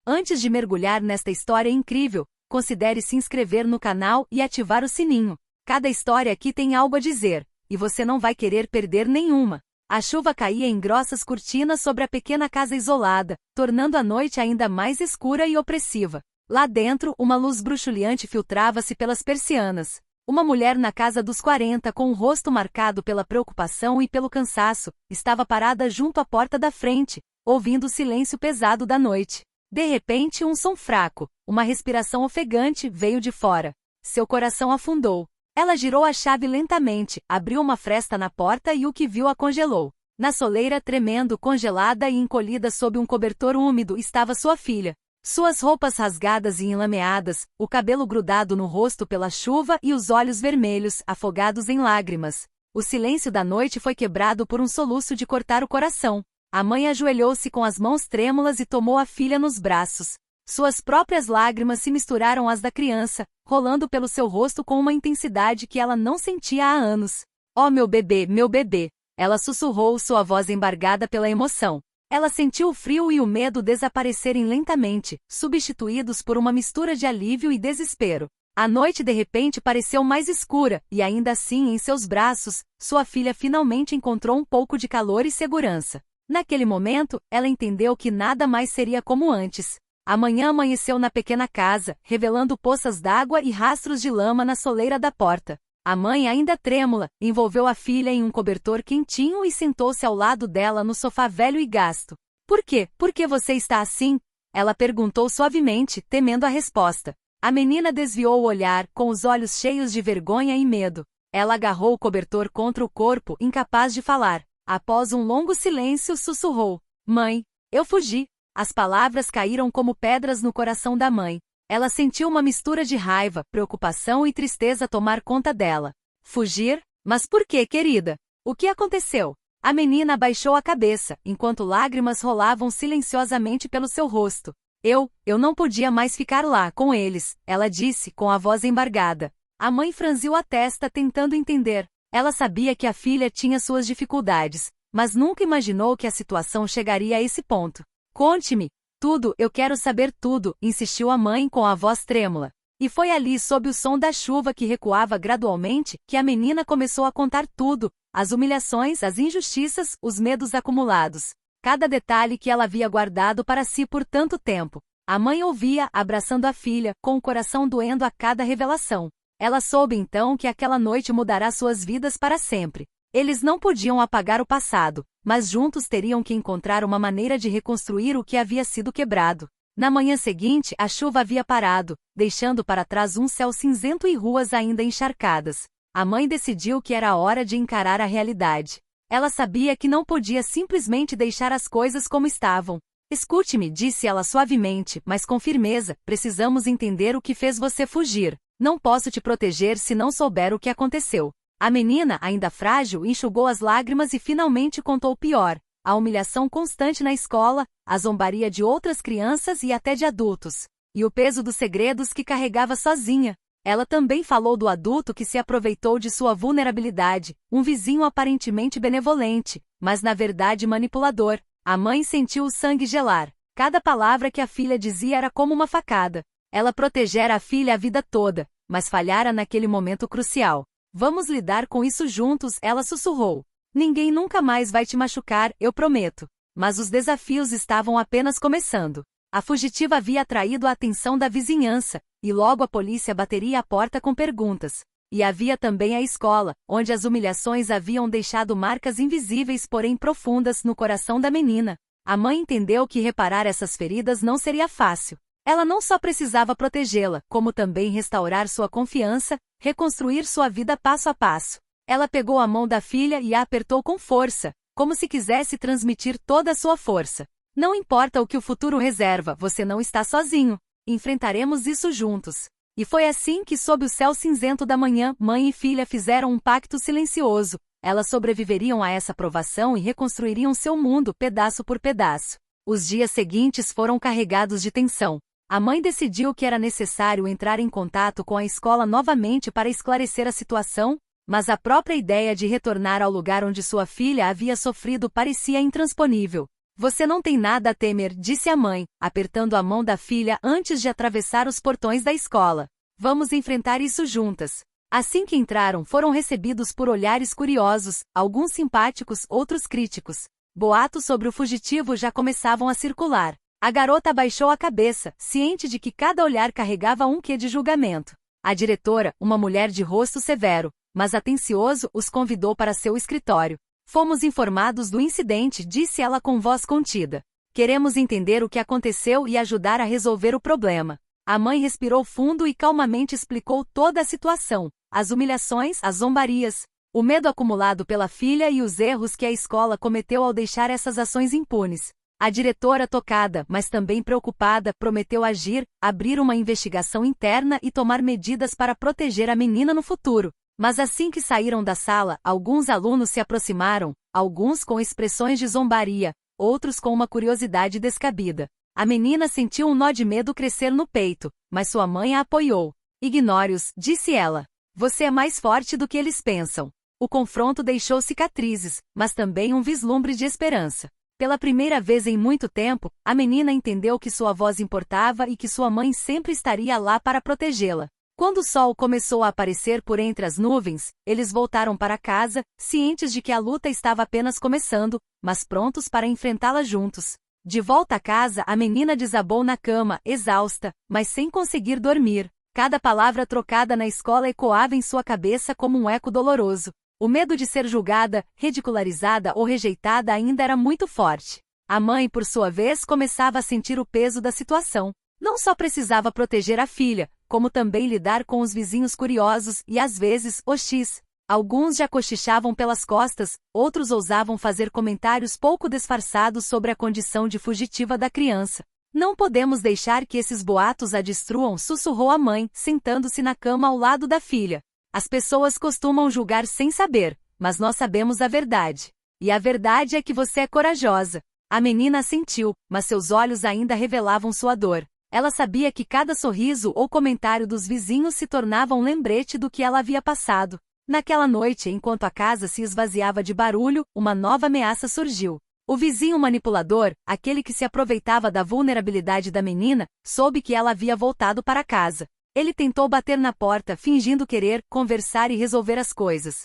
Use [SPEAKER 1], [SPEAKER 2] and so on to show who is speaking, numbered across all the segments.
[SPEAKER 1] Antes de mergulhar nesta história incrível, considere se inscrever no canal e ativar o sininho. Cada história aqui tem algo a dizer, e você não vai querer perder nenhuma. A chuva caía em grossas cortinas sobre a pequena casa isolada, tornando a noite ainda mais escura e opressiva. Lá dentro, uma luz bruxuleante filtrava-se pelas persianas. Uma mulher na casa dos 40, com o rosto marcado pela preocupação e pelo cansaço, estava parada junto à porta da frente, ouvindo o silêncio pesado da noite. De repente, um som fraco, uma respiração ofegante, veio de fora. Seu coração afundou. Ela girou a chave lentamente, abriu uma fresta na porta e o que viu a congelou. Na soleira, tremendo, congelada e encolhida sob um cobertor úmido, estava sua filha. Suas roupas rasgadas e enlameadas, o cabelo grudado no rosto pela chuva e os olhos vermelhos, afogados em lágrimas. O silêncio da noite foi quebrado por um soluço de cortar o coração. A mãe ajoelhou-se com as mãos trêmulas e tomou a filha nos braços. Suas próprias lágrimas se misturaram às da criança, rolando pelo seu rosto com uma intensidade que ela não sentia há anos. "Oh, meu bebê, ela sussurrou, sua voz embargada pela emoção. Ela sentiu o frio e o medo desaparecerem lentamente, substituídos por uma mistura de alívio e desespero. A noite de repente pareceu mais escura, e ainda assim em seus braços, sua filha finalmente encontrou um pouco de calor e segurança. Naquele momento, ela entendeu que nada mais seria como antes. A manhã amanheceu na pequena casa, revelando poças d'água e rastros de lama na soleira da porta. A mãe, ainda trêmula, envolveu a filha em um cobertor quentinho e sentou-se ao lado dela no sofá velho e gasto. "Por quê? Por que você está assim?" ela perguntou suavemente, temendo a resposta. A menina desviou o olhar, com os olhos cheios de vergonha e medo. Ela agarrou o cobertor contra o corpo, incapaz de falar. Após um longo silêncio, sussurrou: "Mãe, eu fugi." As palavras caíram como pedras no coração da mãe. Ela sentiu uma mistura de raiva, preocupação e tristeza tomar conta dela. "Fugir? Mas por que, querida? O que aconteceu?" A menina abaixou a cabeça, enquanto lágrimas rolavam silenciosamente pelo seu rosto. Eu não podia mais ficar lá, com eles," ela disse, com a voz embargada. A mãe franziu a testa tentando entender. Ela sabia que a filha tinha suas dificuldades, mas nunca imaginou que a situação chegaria a esse ponto. "Conte-me tudo, eu quero saber tudo," insistiu a mãe com a voz trêmula. E foi ali, sob o som da chuva que recuava gradualmente, que a menina começou a contar tudo: as humilhações, as injustiças, os medos acumulados. Cada detalhe que ela havia guardado para si por tanto tempo. A mãe ouvia, abraçando a filha, com o coração doendo a cada revelação. Ela soube então que aquela noite mudará suas vidas para sempre. Eles não podiam apagar o passado, mas juntos teriam que encontrar uma maneira de reconstruir o que havia sido quebrado. Na manhã seguinte, a chuva havia parado, deixando para trás um céu cinzento e ruas ainda encharcadas. A mãe decidiu que era hora de encarar a realidade. Ela sabia que não podia simplesmente deixar as coisas como estavam. "Escute-me", disse ela suavemente, mas com firmeza, "precisamos entender o que fez você fugir. Não posso te proteger se não souber o que aconteceu." A menina, ainda frágil, enxugou as lágrimas e finalmente contou o pior: a humilhação constante na escola, a zombaria de outras crianças e até de adultos, e o peso dos segredos que carregava sozinha. Ela também falou do adulto que se aproveitou de sua vulnerabilidade, um vizinho aparentemente benevolente, mas na verdade manipulador. A mãe sentiu o sangue gelar. Cada palavra que a filha dizia era como uma facada. Ela protegera a filha a vida toda, mas falhara naquele momento crucial. "Vamos lidar com isso juntos", ela sussurrou. "Ninguém nunca mais vai te machucar, eu prometo." Mas os desafios estavam apenas começando. A fugitiva havia atraído a atenção da vizinhança, e logo a polícia bateria à porta com perguntas. E havia também a escola, onde as humilhações haviam deixado marcas invisíveis porém profundas no coração da menina. A mãe entendeu que reparar essas feridas não seria fácil. Ela não só precisava protegê-la, como também restaurar sua confiança, reconstruir sua vida passo a passo. Ela pegou a mão da filha e a apertou com força, como se quisesse transmitir toda a sua força. "Não importa o que o futuro reserva, você não está sozinho. Enfrentaremos isso juntos." E foi assim que, sob o céu cinzento da manhã, mãe e filha fizeram um pacto silencioso. Elas sobreviveriam a essa provação e reconstruiriam seu mundo pedaço por pedaço. Os dias seguintes foram carregados de tensão. A mãe decidiu que era necessário entrar em contato com a escola novamente para esclarecer a situação, mas a própria ideia de retornar ao lugar onde sua filha havia sofrido parecia intransponível. Você não tem nada a temer, disse a mãe, apertando a mão da filha antes de atravessar os portões da escola. Vamos enfrentar isso juntas. Assim que entraram, foram recebidos por olhares curiosos, alguns simpáticos, outros críticos. Boatos sobre o fugitivo já começavam a circular. A garota abaixou a cabeça, ciente de que cada olhar carregava um quê de julgamento. A diretora, uma mulher de rosto severo, mas atencioso, os convidou para seu escritório. Fomos informados do incidente, disse ela com voz contida. Queremos entender o que aconteceu e ajudar a resolver o problema. A mãe respirou fundo e calmamente explicou toda a situação, as humilhações, as zombarias, o medo acumulado pela filha e os erros que a escola cometeu ao deixar essas ações impunes. A diretora, tocada, mas também preocupada, prometeu agir, abrir uma investigação interna e tomar medidas para proteger a menina no futuro. Mas assim que saíram da sala, alguns alunos se aproximaram, alguns com expressões de zombaria, outros com uma curiosidade descabida. A menina sentiu um nó de medo crescer no peito, mas sua mãe a apoiou. Ignore-os, disse ela. Você é mais forte do que eles pensam. O confronto deixou cicatrizes, mas também um vislumbre de esperança. Pela primeira vez em muito tempo, a menina entendeu que sua voz importava e que sua mãe sempre estaria lá para protegê-la. Quando o sol começou a aparecer por entre as nuvens, eles voltaram para casa, cientes de que a luta estava apenas começando, mas prontos para enfrentá-la juntos. De volta a casa, a menina desabou na cama, exausta, mas sem conseguir dormir. Cada palavra trocada na escola ecoava em sua cabeça como um eco doloroso. O medo de ser julgada, ridicularizada ou rejeitada ainda era muito forte. A mãe, por sua vez, começava a sentir o peso da situação. Não só precisava proteger a filha, como também lidar com os vizinhos curiosos e, às vezes, hostis. Alguns já cochichavam pelas costas, outros ousavam fazer comentários pouco disfarçados sobre a condição de fugitiva da criança. Não podemos deixar que esses boatos a destruam, sussurrou a mãe, sentando-se na cama ao lado da filha. As pessoas costumam julgar sem saber, mas nós sabemos a verdade. E a verdade é que você é corajosa. A menina assentiu, mas seus olhos ainda revelavam sua dor. Ela sabia que cada sorriso ou comentário dos vizinhos se tornava um lembrete do que ela havia passado. Naquela noite, enquanto a casa se esvaziava de barulho, uma nova ameaça surgiu. O vizinho manipulador, aquele que se aproveitava da vulnerabilidade da menina, soube que ela havia voltado para casa. Ele tentou bater na porta, fingindo querer conversar e resolver as coisas.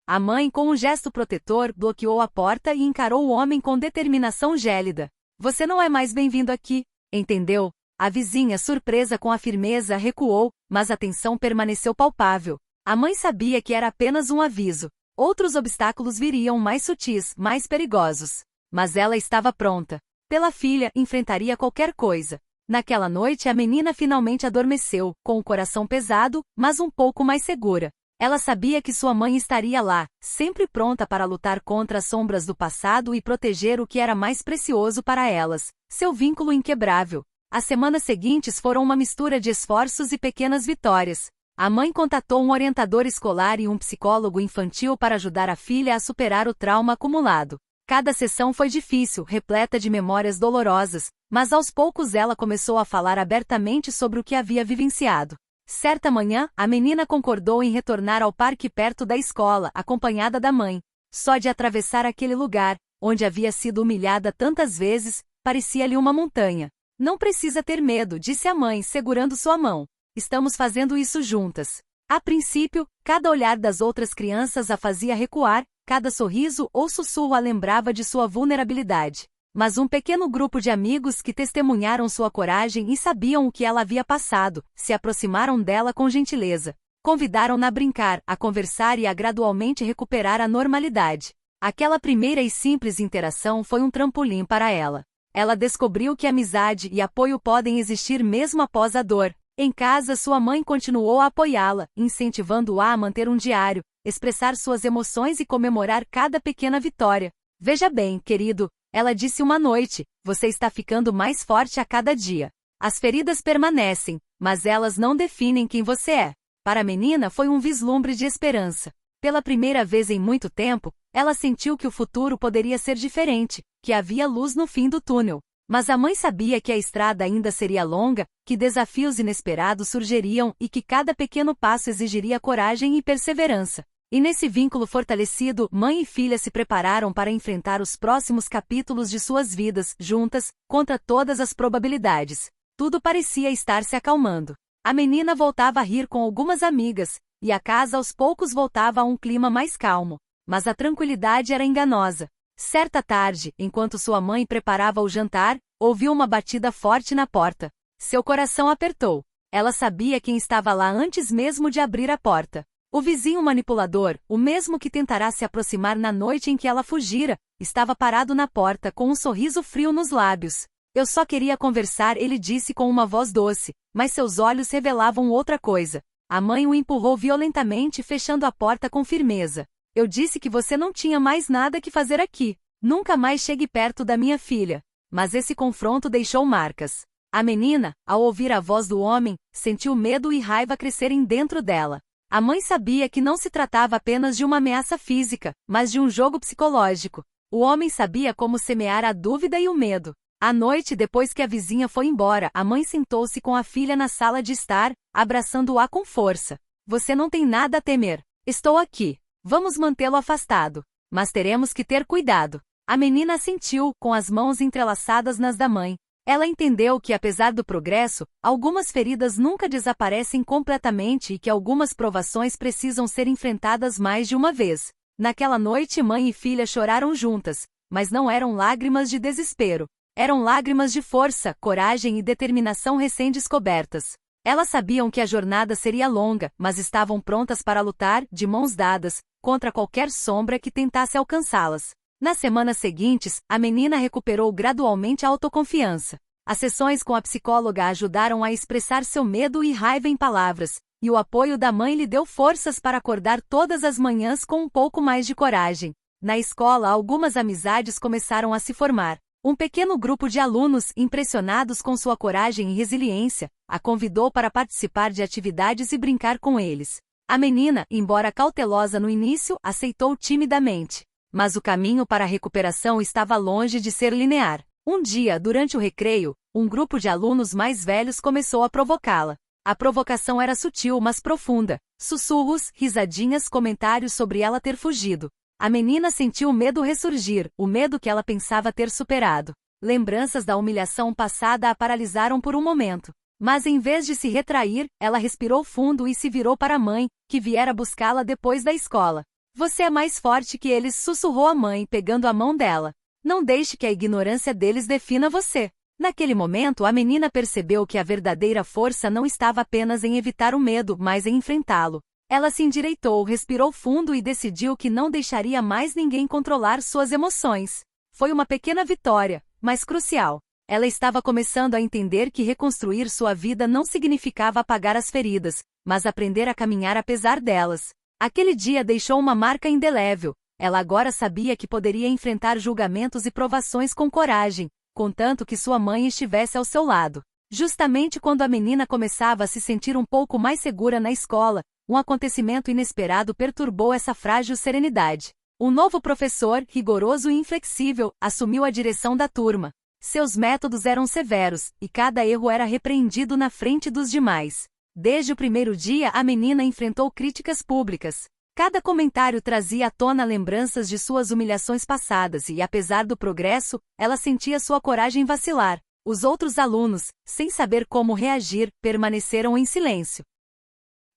[SPEAKER 1] A mãe, com um gesto protetor, bloqueou a porta e encarou o homem com determinação gélida. Você não é mais bem-vindo aqui. Entendeu? A vizinha, surpresa com a firmeza, recuou, mas a tensão permaneceu palpável. A mãe sabia que era apenas um aviso. Outros obstáculos viriam mais sutis, mais perigosos. Mas ela estava pronta. Pela filha, enfrentaria qualquer coisa. Naquela noite a menina finalmente adormeceu, com o coração pesado, mas um pouco mais segura. Ela sabia que sua mãe estaria lá, sempre pronta para lutar contra as sombras do passado e proteger o que era mais precioso para elas, seu vínculo inquebrável. As semanas seguintes foram uma mistura de esforços e pequenas vitórias. A mãe contatou um orientador escolar e um psicólogo infantil para ajudar a filha a superar o trauma acumulado. Cada sessão foi difícil, repleta de memórias dolorosas, mas aos poucos ela começou a falar abertamente sobre o que havia vivenciado. Certa manhã, a menina concordou em retornar ao parque perto da escola, acompanhada da mãe. Só de atravessar aquele lugar, onde havia sido humilhada tantas vezes, parecia-lhe uma montanha. Não precisa ter medo, disse a mãe, segurando sua mão. Estamos fazendo isso juntas. A princípio, cada olhar das outras crianças a fazia recuar, cada sorriso ou sussurro a lembrava de sua vulnerabilidade. Mas um pequeno grupo de amigos que testemunharam sua coragem e sabiam o que ela havia passado, se aproximaram dela com gentileza. Convidaram-na a brincar, a conversar e a gradualmente recuperar a normalidade. Aquela primeira e simples interação foi um trampolim para ela. Ela descobriu que amizade e apoio podem existir mesmo após a dor. Em casa, sua mãe continuou a apoiá-la, incentivando-a a manter um diário, expressar suas emoções e comemorar cada pequena vitória. Veja bem, querido, ela disse uma noite, você está ficando mais forte a cada dia. As feridas permanecem, mas elas não definem quem você é. Para a menina foi um vislumbre de esperança. Pela primeira vez em muito tempo, ela sentiu que o futuro poderia ser diferente, que havia luz no fim do túnel. Mas a mãe sabia que a estrada ainda seria longa, que desafios inesperados surgiriam e que cada pequeno passo exigiria coragem e perseverança. E nesse vínculo fortalecido, mãe e filha se prepararam para enfrentar os próximos capítulos de suas vidas, juntas, contra todas as probabilidades. Tudo parecia estar se acalmando. A menina voltava a rir com algumas amigas, e a casa aos poucos voltava a um clima mais calmo. Mas a tranquilidade era enganosa. Certa tarde, enquanto sua mãe preparava o jantar, ouviu uma batida forte na porta. Seu coração apertou. Ela sabia quem estava lá antes mesmo de abrir a porta. O vizinho manipulador, o mesmo que tentará se aproximar na noite em que ela fugira, estava parado na porta com um sorriso frio nos lábios. Eu só queria conversar, ele disse com uma voz doce, mas seus olhos revelavam outra coisa. A mãe o empurrou violentamente, fechando a porta com firmeza. Eu disse que você não tinha mais nada que fazer aqui. Nunca mais chegue perto da minha filha. Mas esse confronto deixou marcas. A menina, ao ouvir a voz do homem, sentiu medo e raiva crescerem dentro dela. A mãe sabia que não se tratava apenas de uma ameaça física, mas de um jogo psicológico. O homem sabia como semear a dúvida e o medo. À noite, depois que a vizinha foi embora, a mãe sentou-se com a filha na sala de estar, abraçando-a com força. Você não tem nada a temer. Estou aqui. Vamos mantê-lo afastado. Mas teremos que ter cuidado. A menina assentiu, com as mãos entrelaçadas nas da mãe. Ela entendeu que, apesar do progresso, algumas feridas nunca desaparecem completamente e que algumas provações precisam ser enfrentadas mais de uma vez. Naquela noite, mãe e filha choraram juntas, mas não eram lágrimas de desespero. Eram lágrimas de força, coragem e determinação recém-descobertas. Elas sabiam que a jornada seria longa, mas estavam prontas para lutar, de mãos dadas, contra qualquer sombra que tentasse alcançá-las. Nas semanas seguintes, a menina recuperou gradualmente a autoconfiança. As sessões com a psicóloga ajudaram a expressar seu medo e raiva em palavras, e o apoio da mãe lhe deu forças para acordar todas as manhãs com um pouco mais de coragem. Na escola, algumas amizades começaram a se formar. Um pequeno grupo de alunos, impressionados com sua coragem e resiliência, a convidou para participar de atividades e brincar com eles. A menina, embora cautelosa no início, aceitou timidamente. Mas o caminho para a recuperação estava longe de ser linear. Um dia, durante o recreio, um grupo de alunos mais velhos começou a provocá-la. A provocação era sutil, mas profunda. Sussurros, risadinhas, comentários sobre ela ter fugido. A menina sentiu o medo ressurgir, o medo que ela pensava ter superado. Lembranças da humilhação passada a paralisaram por um momento. Mas em vez de se retrair, ela respirou fundo e se virou para a mãe, que viera buscá-la depois da escola. Você é mais forte que eles, sussurrou a mãe, pegando a mão dela. Não deixe que a ignorância deles defina você. Naquele momento, a menina percebeu que a verdadeira força não estava apenas em evitar o medo, mas em enfrentá-lo. Ela se endireitou, respirou fundo e decidiu que não deixaria mais ninguém controlar suas emoções. Foi uma pequena vitória, mas crucial. Ela estava começando a entender que reconstruir sua vida não significava apagar as feridas, mas aprender a caminhar apesar delas. Aquele dia deixou uma marca indelével. Ela agora sabia que poderia enfrentar julgamentos e provações com coragem, contanto que sua mãe estivesse ao seu lado. Justamente quando a menina começava a se sentir um pouco mais segura na escola, um acontecimento inesperado perturbou essa frágil serenidade. Um novo professor, rigoroso e inflexível, assumiu a direção da turma. Seus métodos eram severos, e cada erro era repreendido na frente dos demais. Desde o primeiro dia, a menina enfrentou críticas públicas. Cada comentário trazia à tona lembranças de suas humilhações passadas e, apesar do progresso, ela sentia sua coragem vacilar. Os outros alunos, sem saber como reagir, permaneceram em silêncio.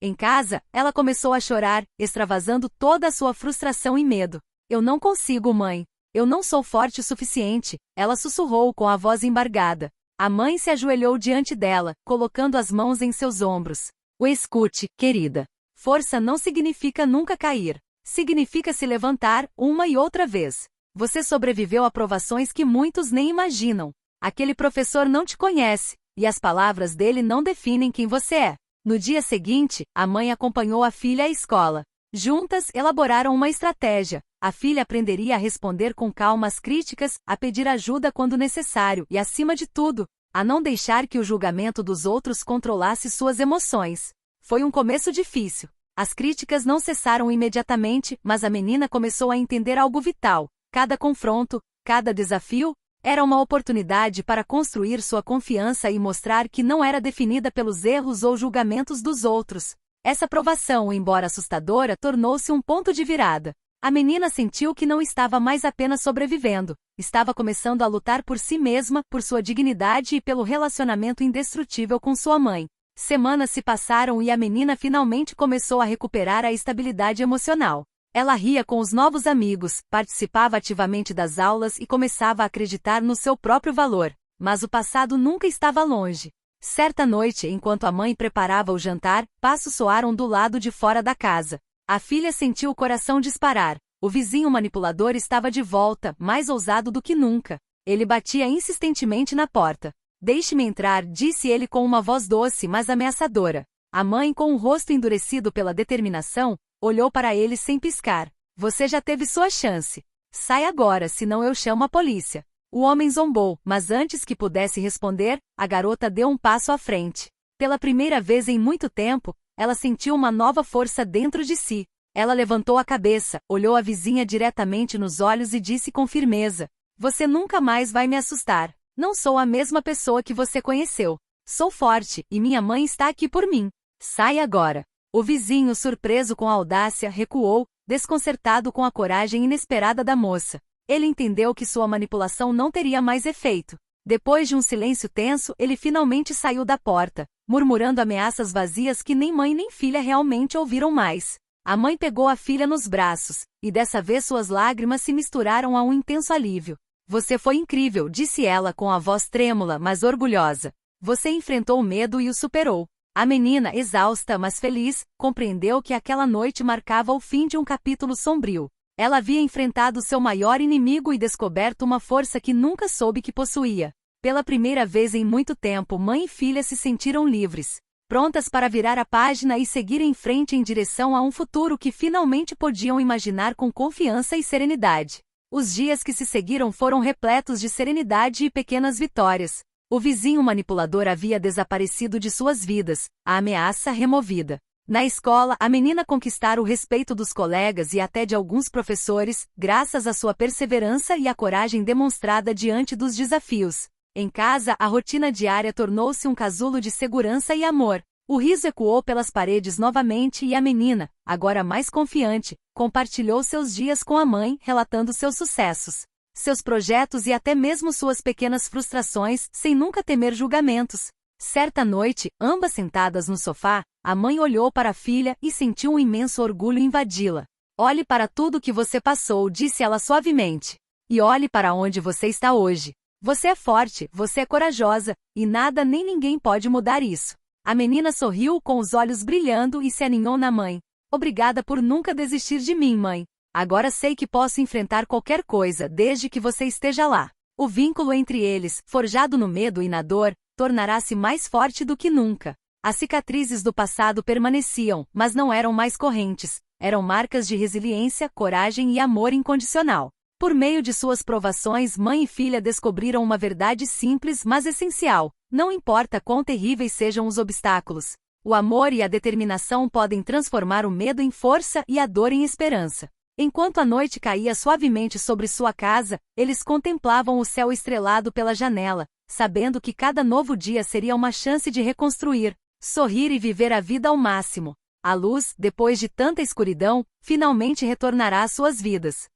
[SPEAKER 1] Em casa, ela começou a chorar, extravasando toda a sua frustração e medo. Eu não consigo, mãe. Eu não sou forte o suficiente, ela sussurrou com a voz embargada. A mãe se ajoelhou diante dela, colocando as mãos em seus ombros. O escute, querida. Força não significa nunca cair. Significa se levantar, uma e outra vez. Você sobreviveu a provações que muitos nem imaginam. Aquele professor não te conhece, e as palavras dele não definem quem você é. No dia seguinte, a mãe acompanhou a filha à escola. Juntas, elaboraram uma estratégia. A filha aprenderia a responder com calma às críticas, a pedir ajuda quando necessário e, acima de tudo, a não deixar que o julgamento dos outros controlasse suas emoções. Foi um começo difícil. As críticas não cessaram imediatamente, mas a menina começou a entender algo vital. Cada confronto, cada desafio, era uma oportunidade para construir sua confiança e mostrar que não era definida pelos erros ou julgamentos dos outros. Essa provação, embora assustadora, tornou-se um ponto de virada. A menina sentiu que não estava mais apenas sobrevivendo, estava começando a lutar por si mesma, por sua dignidade e pelo relacionamento indestrutível com sua mãe. Semanas se passaram e a menina finalmente começou a recuperar a estabilidade emocional. Ela ria com os novos amigos, participava ativamente das aulas e começava a acreditar no seu próprio valor. Mas o passado nunca estava longe. Certa noite, enquanto a mãe preparava o jantar, passos soaram do lado de fora da casa. A filha sentiu o coração disparar. O vizinho manipulador estava de volta, mais ousado do que nunca. Ele batia insistentemente na porta. "Deixe-me entrar", disse ele com uma voz doce, mas ameaçadora. A mãe, com o rosto endurecido pela determinação, olhou para ele sem piscar. "Você já teve sua chance. Sai agora, senão eu chamo a polícia." O homem zombou, mas antes que pudesse responder, a garota deu um passo à frente. Pela primeira vez em muito tempo, ela sentiu uma nova força dentro de si. Ela levantou a cabeça, olhou a vizinha diretamente nos olhos e disse com firmeza: "Você nunca mais vai me assustar. Não sou a mesma pessoa que você conheceu. Sou forte, e minha mãe está aqui por mim. Sai agora." O vizinho, surpreso com a audácia, recuou, desconcertado com a coragem inesperada da moça. Ele entendeu que sua manipulação não teria mais efeito. Depois de um silêncio tenso, ele finalmente saiu da porta, murmurando ameaças vazias que nem mãe nem filha realmente ouviram mais. A mãe pegou a filha nos braços, e dessa vez suas lágrimas se misturaram a um intenso alívio. "Você foi incrível", disse ela com a voz trêmula, mas orgulhosa. "Você enfrentou o medo e o superou." A menina, exausta, mas feliz, compreendeu que aquela noite marcava o fim de um capítulo sombrio. Ela havia enfrentado seu maior inimigo e descoberto uma força que nunca soube que possuía. Pela primeira vez em muito tempo, mãe e filha se sentiram livres, prontas para virar a página e seguir em frente em direção a um futuro que finalmente podiam imaginar com confiança e serenidade. Os dias que se seguiram foram repletos de serenidade e pequenas vitórias. O vizinho manipulador havia desaparecido de suas vidas, a ameaça removida. Na escola, a menina conquistara o respeito dos colegas e até de alguns professores, graças à sua perseverança e à coragem demonstrada diante dos desafios. Em casa, a rotina diária tornou-se um casulo de segurança e amor. O riso ecoou pelas paredes novamente e a menina, agora mais confiante, compartilhou seus dias com a mãe, relatando seus sucessos, seus projetos e até mesmo suas pequenas frustrações, sem nunca temer julgamentos. Certa noite, ambas sentadas no sofá, a mãe olhou para a filha e sentiu um imenso orgulho invadi-la. "Olhe para tudo que você passou", disse ela suavemente. "E olhe para onde você está hoje. Você é forte, você é corajosa, e nada nem ninguém pode mudar isso." A menina sorriu com os olhos brilhando e se aninhou na mãe. "Obrigada por nunca desistir de mim, mãe. Agora sei que posso enfrentar qualquer coisa desde que você esteja lá." O vínculo entre eles, forjado no medo e na dor, tornará-se mais forte do que nunca. As cicatrizes do passado permaneciam, mas não eram mais correntes. Eram marcas de resiliência, coragem e amor incondicional. Por meio de suas provações, mãe e filha descobriram uma verdade simples, mas essencial. Não importa quão terríveis sejam os obstáculos, o amor e a determinação podem transformar o medo em força e a dor em esperança. Enquanto a noite caía suavemente sobre sua casa, eles contemplavam o céu estrelado pela janela, sabendo que cada novo dia seria uma chance de reconstruir, sorrir e viver a vida ao máximo. A luz, depois de tanta escuridão, finalmente retornará às suas vidas.